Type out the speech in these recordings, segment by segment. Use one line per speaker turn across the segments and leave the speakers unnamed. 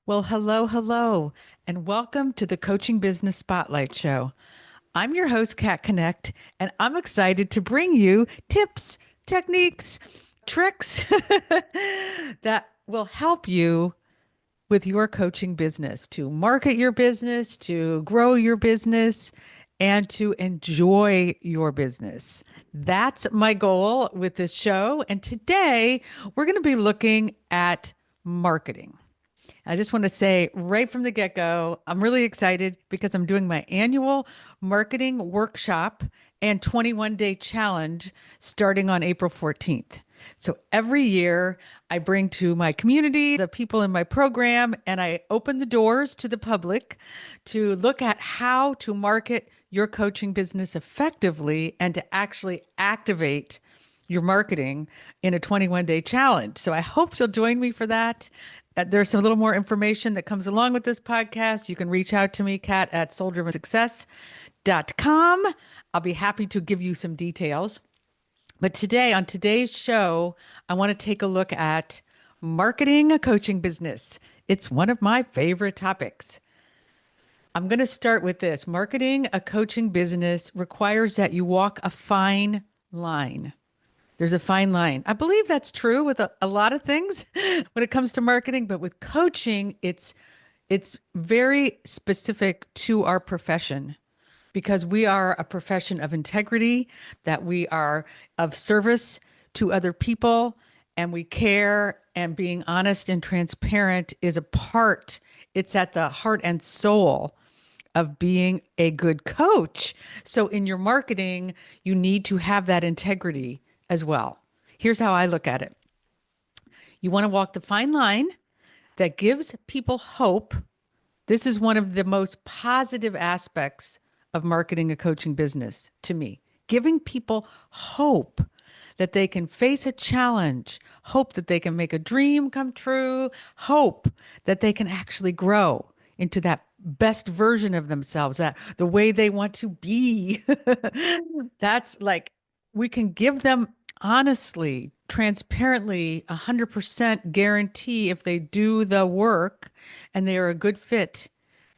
Well, hello, hello, and welcome to the Coaching Business Spotlight Show. I'm your host, Kat Knecht, and I'm excited to bring you tips, techniques, tricks that will help you with your coaching business, to market your business, to grow your business, and to enjoy your business. That's my goal with this show. And today we're going to be looking at marketing. I just want to say right from the get go, I'm really excited because I'm doing my annual marketing workshop and 21-day challenge starting on April 14th. So every year I bring to my community the people in my program and I open the doors to the public to look at how to market your coaching business effectively and to actually activate your marketing in a 21-day challenge. So I hope you'll join me for that. There's some little more information that comes along with this podcast. You can reach out to me, Kat, at souldrivensuccess.com. I'll be happy to give you some details. But today, on today's show, I want to take a look at marketing a coaching business. It's one of my favorite topics. I'm going to start with this. Marketing a coaching business requires that you walk a fine line. There's a fine line. I believe that's true with a lot of things when it comes to marketing, but with coaching, it's very specific to our profession because we are a profession of integrity, that we are of service to other people, and we care, and being honest and transparent is a part, it's at the heart and soul of being a good coach. So in your marketing, you need to have that integrity as well. Here's how I look at it. You want to walk the fine line that gives people hope. This is one of the most positive aspects of marketing a coaching business to me, giving people hope that they can face a challenge, hope that they can make a dream come true, hope that they can actually grow into that best version of themselves, that the way they want to be. That's like we can give them honestly, transparently, 100% guarantee if they do the work and they are a good fit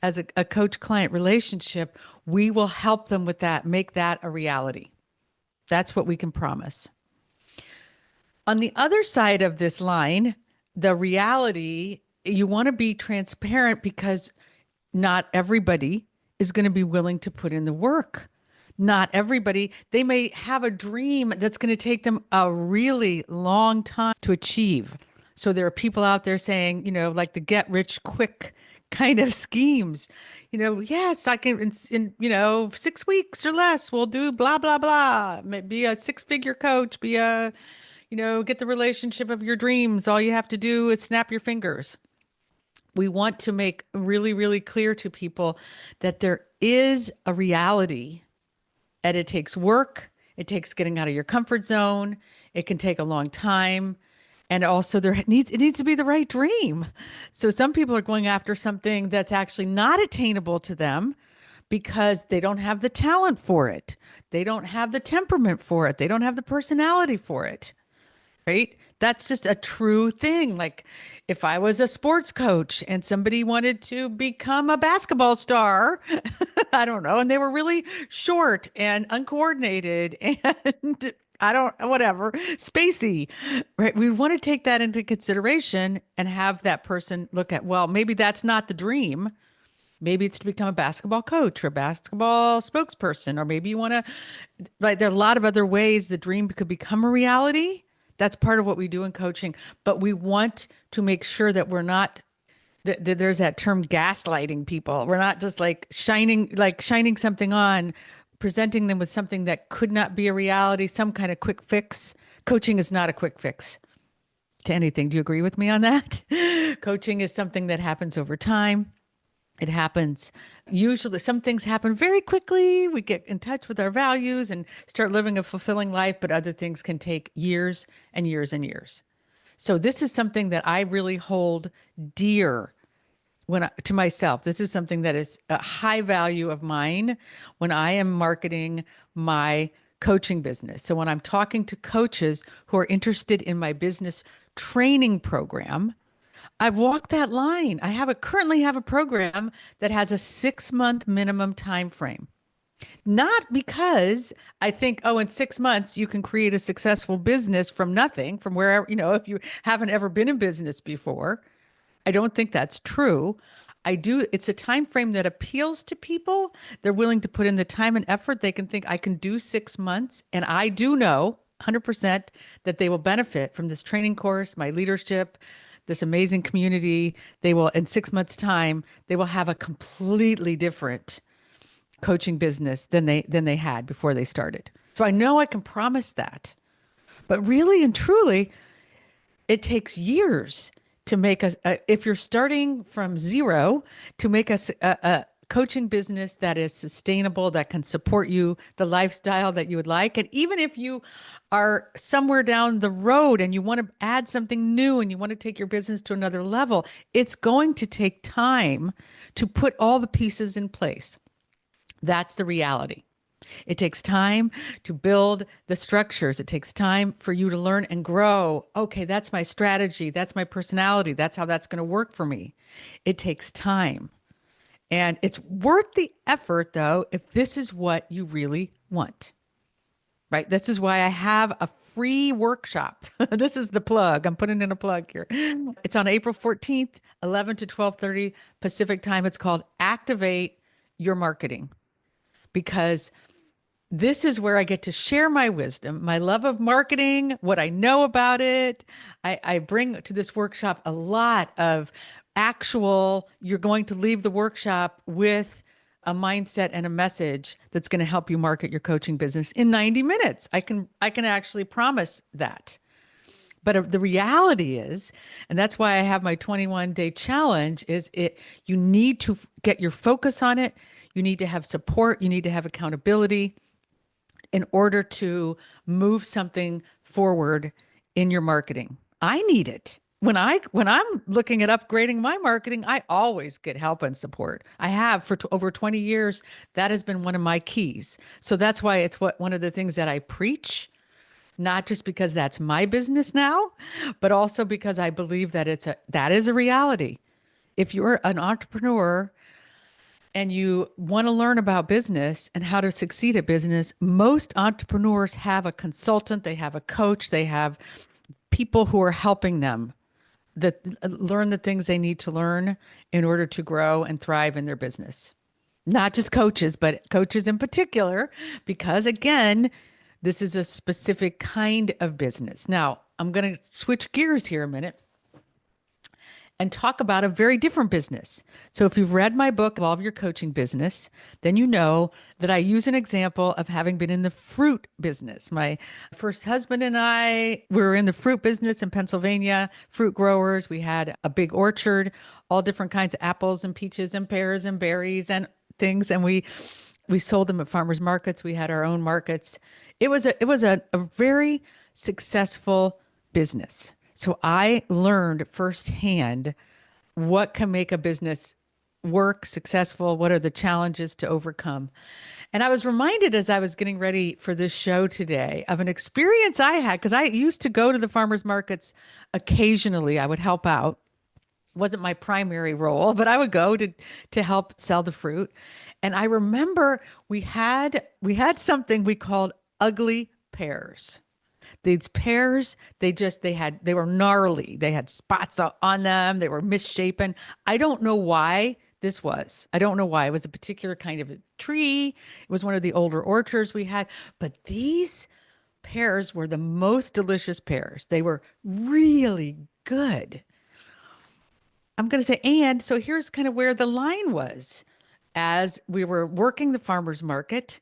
as a coach client relationship, we will help them with that, make that a reality. That's what we can promise. On the other side of this line, the reality, you want to be transparent because not everybody is going to be willing to put in the work. Not everybody, they may have a dream that's going to take them a really long time to achieve. So there are people out there saying, like the get rich quick kind of schemes. Yes, I can in 6 weeks or less, we'll do blah, blah, blah. Be a six-figure coach, get the relationship of your dreams. All you have to do is snap your fingers. We want to make really, really clear to people that there is a reality and it takes work. It takes getting out of your comfort zone. It can take a long time. And also it needs to be the right dream. So some people are going after something that's actually not attainable to them because they don't have the talent for it. They don't have the temperament for it. They don't have the personality for it. Right? That's just a true thing. Like if I was a sports coach and somebody wanted to become a basketball star, I don't know, and they were really short and uncoordinated and whatever, spacey, right? We want to take that into consideration and have that person look at, well, maybe that's not the dream. Maybe it's to become a basketball coach or a basketball spokesperson, or maybe you want to, like, there are a lot of other ways the dream could become a reality. That's part of what we do in coaching, but we want to make sure that we're not there's that term gaslighting people. We're not just shining something on, presenting them with something that could not be a reality, some kind of quick fix. Coaching is not a quick fix to anything. Do you agree with me on that? Coaching is something that happens over time. It happens usually, some things happen very quickly. We get in touch with our values and start living a fulfilling life, but other things can take years and years and years. So this is something that I really hold dear to myself. This is something that is a high value of mine when I am marketing my coaching business. So when I'm talking to coaches who are interested in my business training program, I've walked that line. Currently have a program that has a 6 month minimum time frame. Not because I think, oh, in 6 months you can create a successful business from nothing, from wherever, if you haven't ever been in business before. I don't think that's true. It's a time frame that appeals to people. They're willing to put in the time and effort. They can think I can do 6 months. And I do know 100% that they will benefit from this training course, my leadership, this amazing community. They will, in 6 months' time, they will have a completely different coaching business than they had before they started. So I know I can promise that. But really and truly, it takes years to make us, if you're starting from zero, to make us a coaching business that is sustainable, that can support you, the lifestyle that you would like. And even if you are somewhere down the road and you want to add something new and you want to take your business to another level, it's going to take time to put all the pieces in place. That's the reality. It takes time to build the structures. It takes time for you to learn and grow. Okay, that's my strategy. That's my personality. That's how that's going to work for me. It takes time. And it's worth the effort, though, if this is what you really want, right? This is why I have a free workshop. This is the plug. I'm putting in a plug here. It's on April 14th, 11 to 12:30 Pacific time. It's called Activate Your Marketing, because this is where I get to share my wisdom, my love of marketing, what I know about it. I bring to this workshop a lot of you're going to leave the workshop with a mindset and a message that's going to help you market your coaching business in 90 minutes. I can actually promise that. But the reality is, and that's why I have my 21-day challenge, you need to get your focus on it. You need to have support. You need to have accountability in order to move something forward in your marketing. I need it. When I'm looking at upgrading my marketing, I always get help and support. I have for over 20 years. That has been one of my keys. So that's why it's one of the things that I preach, not just because that's my business now, but also because I believe that that is a reality. If you're an entrepreneur and you want to learn about business and how to succeed at business, most entrepreneurs have a consultant, they have a coach, they have people who are helping them that learn the things they need to learn in order to grow and thrive in their business. Not just coaches, but coaches in particular, because again, this is a specific kind of business. Now, I'm going to switch gears here a minute and talk about a very different business. So if you've read my book, Evolve Your Coaching Business, then you know that I use an example of having been in the fruit business. My first husband and I were in the fruit business in Pennsylvania, fruit growers. We had a big orchard, all different kinds of apples and peaches and pears and berries and things. And we sold them at farmers markets. We had our own markets. It was a very successful business. So I learned firsthand what can make a business work successful, what are the challenges to overcome. And I was reminded as I was getting ready for this show today of an experience I had, because I used to go to the farmers markets occasionally. I would help out. It wasn't my primary role, but I would go to help sell the fruit. And I remember we had something we called ugly pears. These pears, they were gnarly. They had spots on them. They were misshapen. I don't know why this was. I don't know why. It was a particular kind of a tree. It was one of the older orchards we had. But these pears were the most delicious pears. They were really good. I'm going to say, and so here's kind of where the line was. As we were working the farmer's market,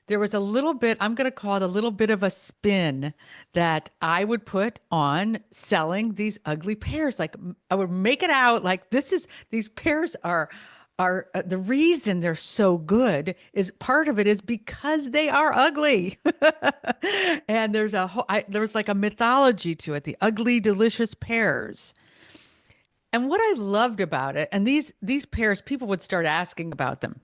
there was a little bit, I'm going to call it a little bit of a spin that I would put on selling these ugly pears. Like I would make it out like these pears are the reason they're so good is part of it is because they are ugly. And there was like a mythology to it, the ugly, delicious pears. And what I loved about it, and these pears, people would start asking about them.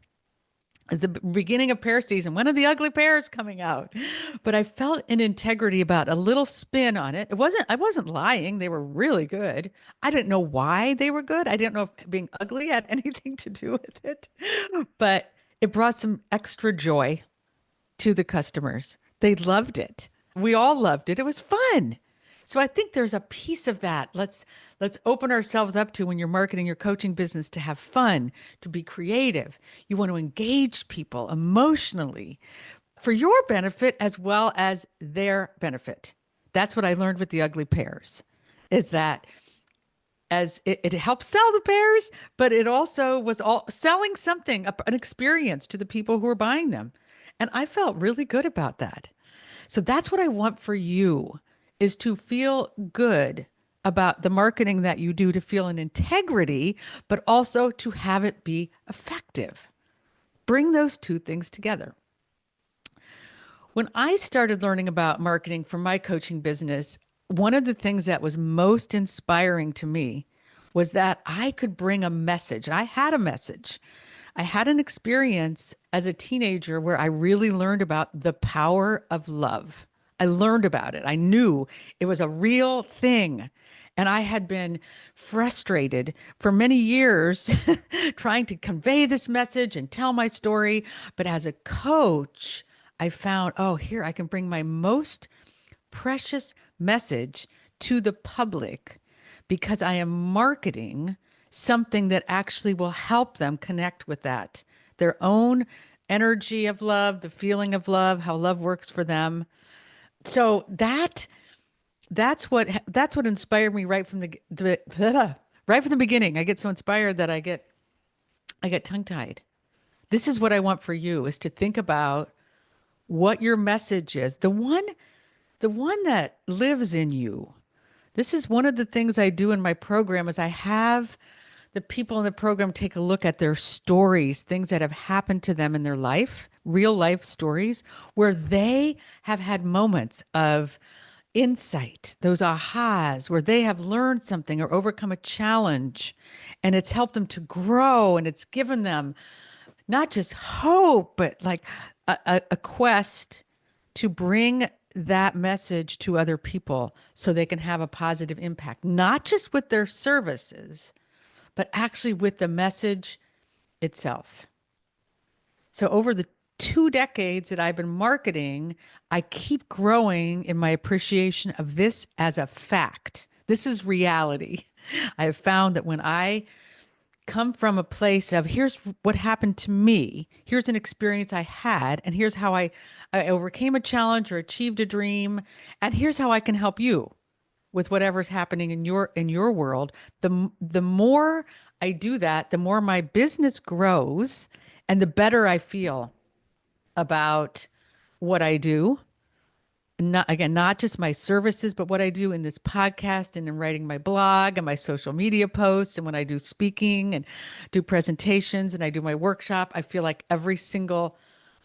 It's the beginning of pear season. When are the ugly pears coming out? But I felt an integrity about a little spin on it. I wasn't lying. They were really good. I didn't know why they were good. I didn't know if being ugly had anything to do with it. But it brought some extra joy to the customers. They loved it. We all loved it. It was fun. So I think there's a piece of that. Let's open ourselves up to when you're marketing your coaching business to have fun, to be creative. You want to engage people emotionally for your benefit as well as their benefit. That's what I learned with the ugly pears is that as it helped sell the pears, but it also was all selling something, an experience to the people who were buying them. And I felt really good about that. So that's what I want for you is to feel good about the marketing that you do, to feel an integrity, but also to have it be effective. Bring those two things together. When I started learning about marketing for my coaching business, one of the things that was most inspiring to me was that I could bring a message. I had a message. I had an experience as a teenager where I really learned about the power of love. I learned about it. I knew it was a real thing. And I had been frustrated for many years trying to convey this message and tell my story. But as a coach, I found, oh, here I can bring my most precious message to the public because I am marketing something that actually will help them connect with that, their own energy of love, the feeling of love, how love works for them. So that's what inspired me right from the right from the beginning. I get so inspired that I get tongue tied. This is what I want for you is to think about what your message is, the one that lives in you. This is one of the things I do in my program is I have the people in the program take a look at their stories, things that have happened to them in their life, real life stories, where they have had moments of insight, those ahas, where they have learned something or overcome a challenge, and it's helped them to grow and it's given them not just hope, but like a quest to bring that message to other people so they can have a positive impact, not just with their services, but actually with the message itself. So over the 2 decades that I've been marketing, I keep growing in my appreciation of this as a fact. This is reality. I have found that when I come from a place of here's what happened to me, here's an experience I had, and here's how I overcame a challenge or achieved a dream, and here's how I can help you with whatever's happening in your world. The more I do that, the more my business grows and the better I feel about what I do. Not just my services, but what I do in this podcast and in writing my blog and my social media posts and when I do speaking and do presentations and I do my workshop. I feel like every single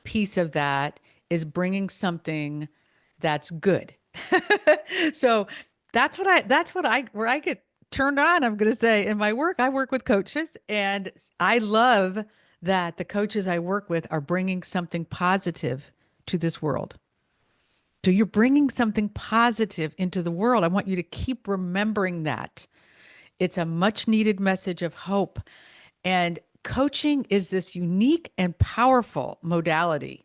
piece of that is bringing something that's good. So where I get turned on, I'm going to say in my work, I work with coaches and I love that the coaches I work with are bringing something positive to this world. So you're bringing something positive into the world. I want you to keep remembering that. It's a much needed message of hope. And coaching is this unique and powerful modality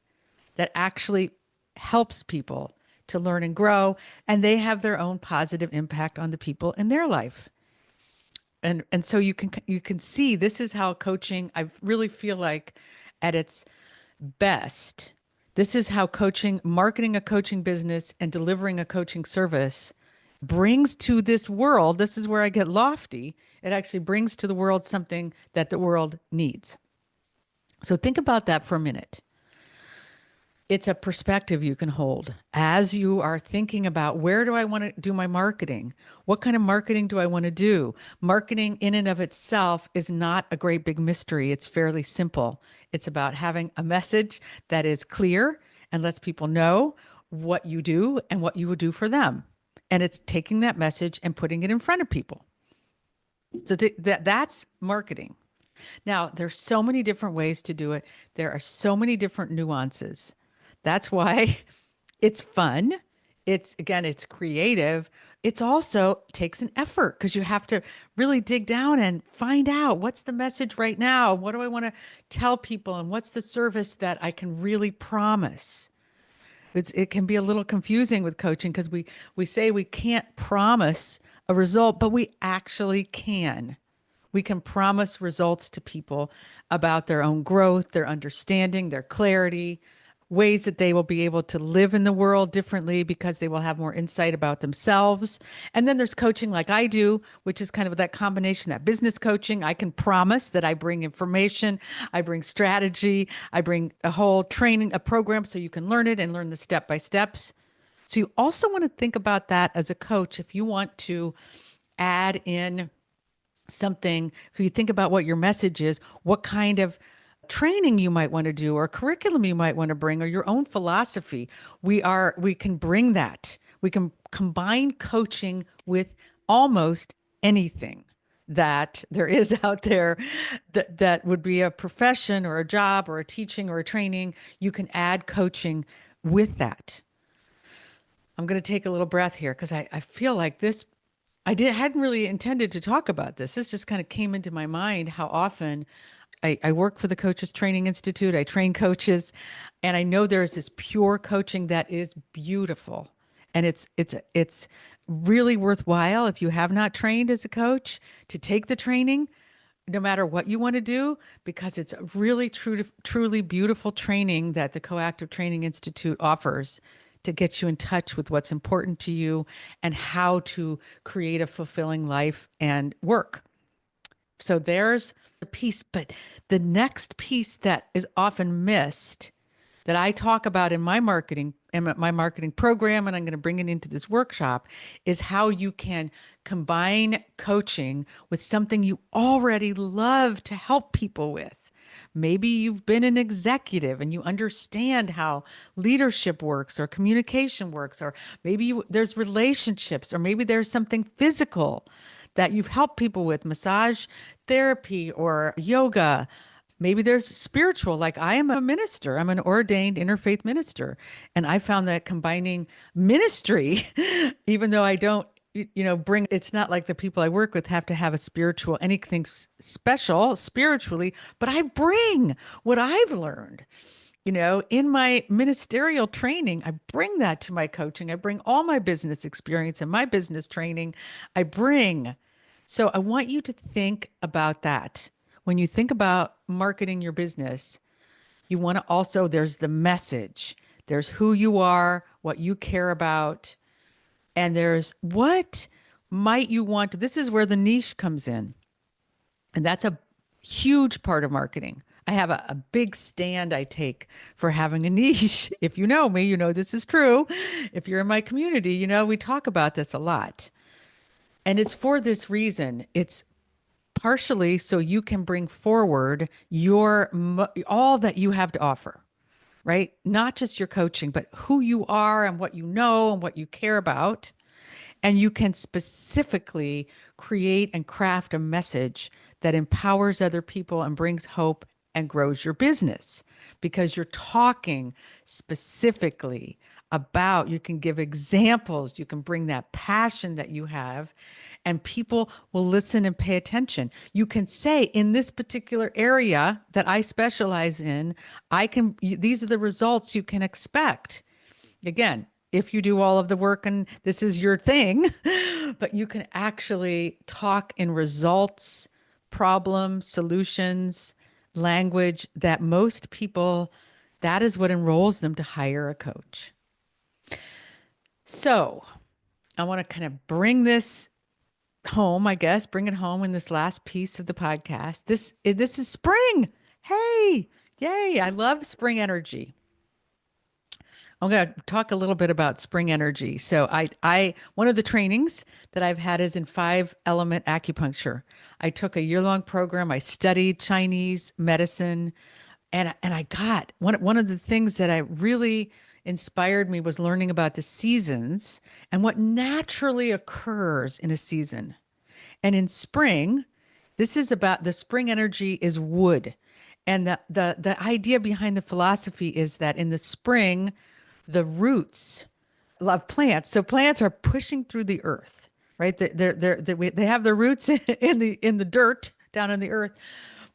that actually helps people to learn and grow, and they have their own positive impact on the people in their life. And so you can see this is how coaching, I really feel like at its best, this is how coaching, marketing a coaching business and delivering a coaching service brings to this world. This is where I get lofty. It actually brings to the world something that the world needs. So think about that for a minute. It's a perspective you can hold as you are thinking about where do I want to do my marketing? What kind of marketing do I want to do? Marketing in and of itself is not a great big mystery. It's fairly simple. It's about having a message that is clear and lets people know what you do and what you would do for them. And it's taking that message and putting it in front of people. So that's marketing. Now, there's so many different ways to do it. There are so many different nuances. That's why it's fun. It's again, it's creative. It's also takes an effort because you have to really dig down and find out what's the message right now. What do I want to tell people and what's the service that I can really promise? It can be a little confusing with coaching because we say we can't promise a result, but we actually can. We can promise results to people about their own growth, their understanding, their clarity, ways that they will be able to live in the world differently because they will have more insight about themselves. And then there's coaching like I do, which is kind of that combination, that business coaching. I can promise that I bring information, I bring strategy, I bring a whole training, a program so you can learn it and learn the step by steps. So you also want to think about that as a coach if you want to add in something, if you think about what your message is, what kind of training you might want to do or curriculum you might want to bring or your own philosophy. We can bring that. We can combine coaching with almost anything that there is out there that would be a profession or a job or a teaching or a training. You can add coaching with that. I'm going to take a little breath here because I feel like this hadn't really intended to talk about this. This just kind of came into my mind how often I work for the Coaches Training Institute. I train coaches, and I know there's this pure coaching that is beautiful. And it's really worthwhile if you have not trained as a coach to take the training, no matter what you want to do, because it's a really truly beautiful training that the Coactive Training Institute offers to get you in touch with what's important to you and how to create a fulfilling life and work. So there's the piece, but the next piece that is often missed that I talk about in my marketing program, and I'm going to bring it into this workshop, is how you can combine coaching with something you already love to help people with. Maybe you've been an executive and you understand how leadership works or communication works, or maybe there's relationships, or maybe there's something physical that you've helped people with, massage therapy or yoga. Maybe there's spiritual, like I am a minister, I'm an ordained interfaith minister. And I found that combining ministry, even though I don't, bring, it's not like the people I work with have to have a spiritual, anything special spiritually, but I bring what I've learned. In my ministerial training, I bring that to my coaching. I bring all my business experience and my business training. I bring. So I want you to think about that. When you think about marketing your business, you want to also, there's the message, there's who you are, what you care about, and there's what might you want to, this is where the niche comes in. And that's a huge part of marketing. I have a big stand I take for having a niche. If you know me, you know this is true. If you're in my community, we talk about this a lot. And it's for this reason. It's partially so you can bring forward all that you have to offer, right? Not just your coaching, but who you are and what you know and what you care about. And you can specifically create and craft a message that empowers other people and brings hope and grows your business because you're talking specifically about, you can give examples, you can bring that passion that you have, and people will listen and pay attention. You can say, in this particular area that I specialize in, these are the results you can expect. Again, if you do all of the work and this is your thing, but you can actually talk in results, problems, solutions, language that most people, that is what enrolls them to hire a coach. So I want to kind of bring this home, I guess, bring it home in this last piece of the podcast. This is spring. Hey, yay. I love spring energy. I'm going to talk a little bit about spring energy. So I one of the trainings that I've had is in 5-element acupuncture. I took a year-long program. I studied Chinese medicine, and I got one of the things that I really inspired me was learning about the seasons and what naturally occurs in a season. And in spring, This is about the spring energy is wood. And the idea behind the philosophy is that in the spring, the roots of plants, so plants are pushing through the earth, right? They have their roots in the dirt down in the earth,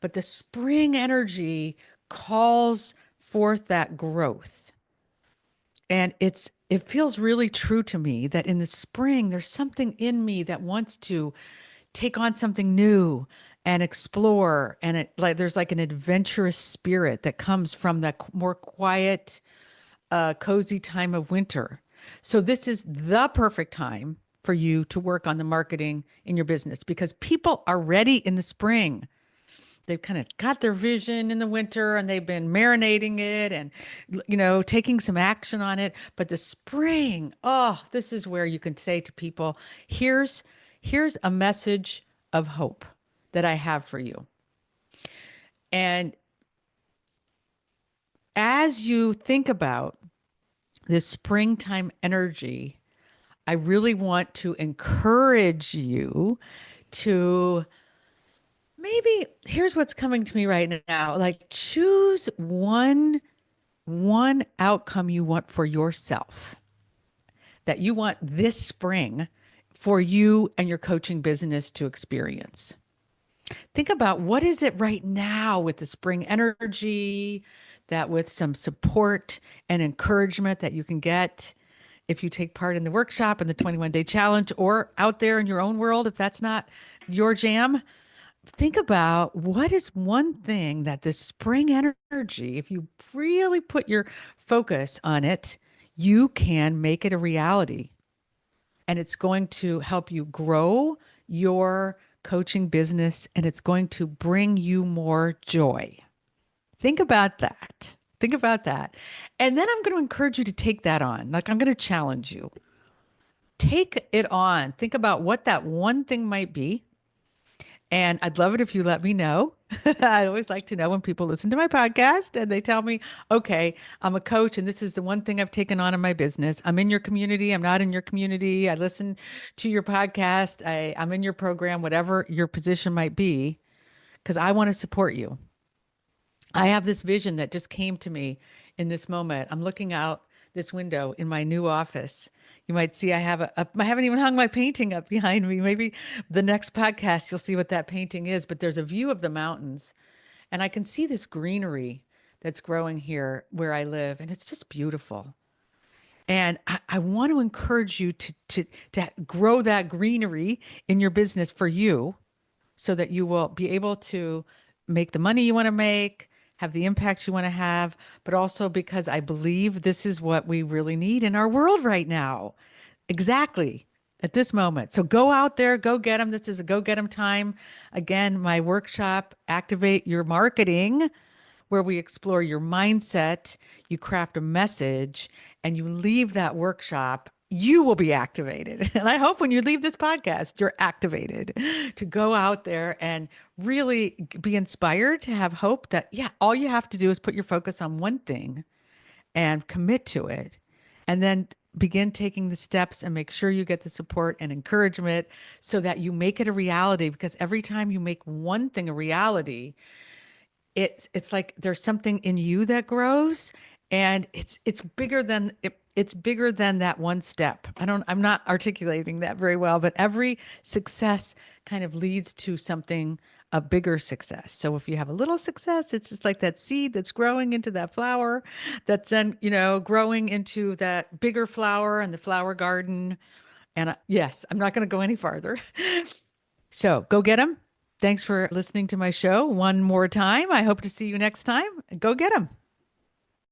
but the spring energy calls forth that growth. And it feels really true to me that in the spring, there's something in me that wants to take on something new and explore. And it like there's like an adventurous spirit that comes from that more quiet, cozy time of winter. So this is the perfect time for you to work on the marketing in your business because people are ready in the spring. They've kind of got their vision in the winter and they've been marinating it and taking some action on it. But the spring, oh, this is where you can say to people, here's here's a message of hope that I have for you. And as you think about this springtime energy, I really want to encourage you to maybe here's what's coming to me right now, like choose one outcome you want for yourself that you want this spring for you and your coaching business to experience. Think about what is it right now with the spring energy, that with some support and encouragement that you can get if you take part in the workshop and the 21-day challenge or out there in your own world, if that's not your jam. Think about what is one thing that the spring energy, if you really put your focus on it, you can make it a reality. And it's going to help you grow your coaching business and it's going to bring you more joy. Think about that. Think about that. And then I'm going to encourage you to take that on. Like I'm going to challenge you. Take it on. Think about what that one thing might be. And I'd love it if you let me know. I always like to know when people listen to my podcast and they tell me, okay, I'm a coach and this is the one thing I've taken on in my business. I'm in your community. I'm not in your community. I listen to your podcast. I'm in your program, whatever your position might be, because I want to support you. I have this vision that just came to me in this moment. I'm looking out this window in my new office. You might see I haven't even hung my painting up behind me. Maybe the next podcast you'll see what that painting is, but there's a view of the mountains and I can see this greenery that's growing here where I live and it's just beautiful. And I want to encourage you to grow that greenery in your business for you so that you will be able to make the money you want to make, have the impact you want to have, but also because I believe this is what we really need in our world right now. Exactly at this moment. So go out there, go get them. This is a go get them time. Again, my workshop, Activate Your Marketing, where we explore your mindset, you craft a message, and you leave that workshop, you will be activated. And I hope when you leave this podcast, you're activated to go out there and really be inspired to have hope that, yeah, all you have to do is put your focus on one thing and commit to it. And then begin taking the steps and make sure you get the support and encouragement so that you make it a reality. Because every time you make one thing a reality, it's like there's something in you that grows and it's bigger than it's bigger than that one step. I'm not articulating that very well, but every success kind of leads to something a bigger success. So if you have a little success, it's just like that seed that's growing into that flower that's then, growing into that bigger flower and the flower garden. And yes, I'm not going to go any farther. So go get them. Thanks for listening to my show one more time. I hope to see you next time. Go get them.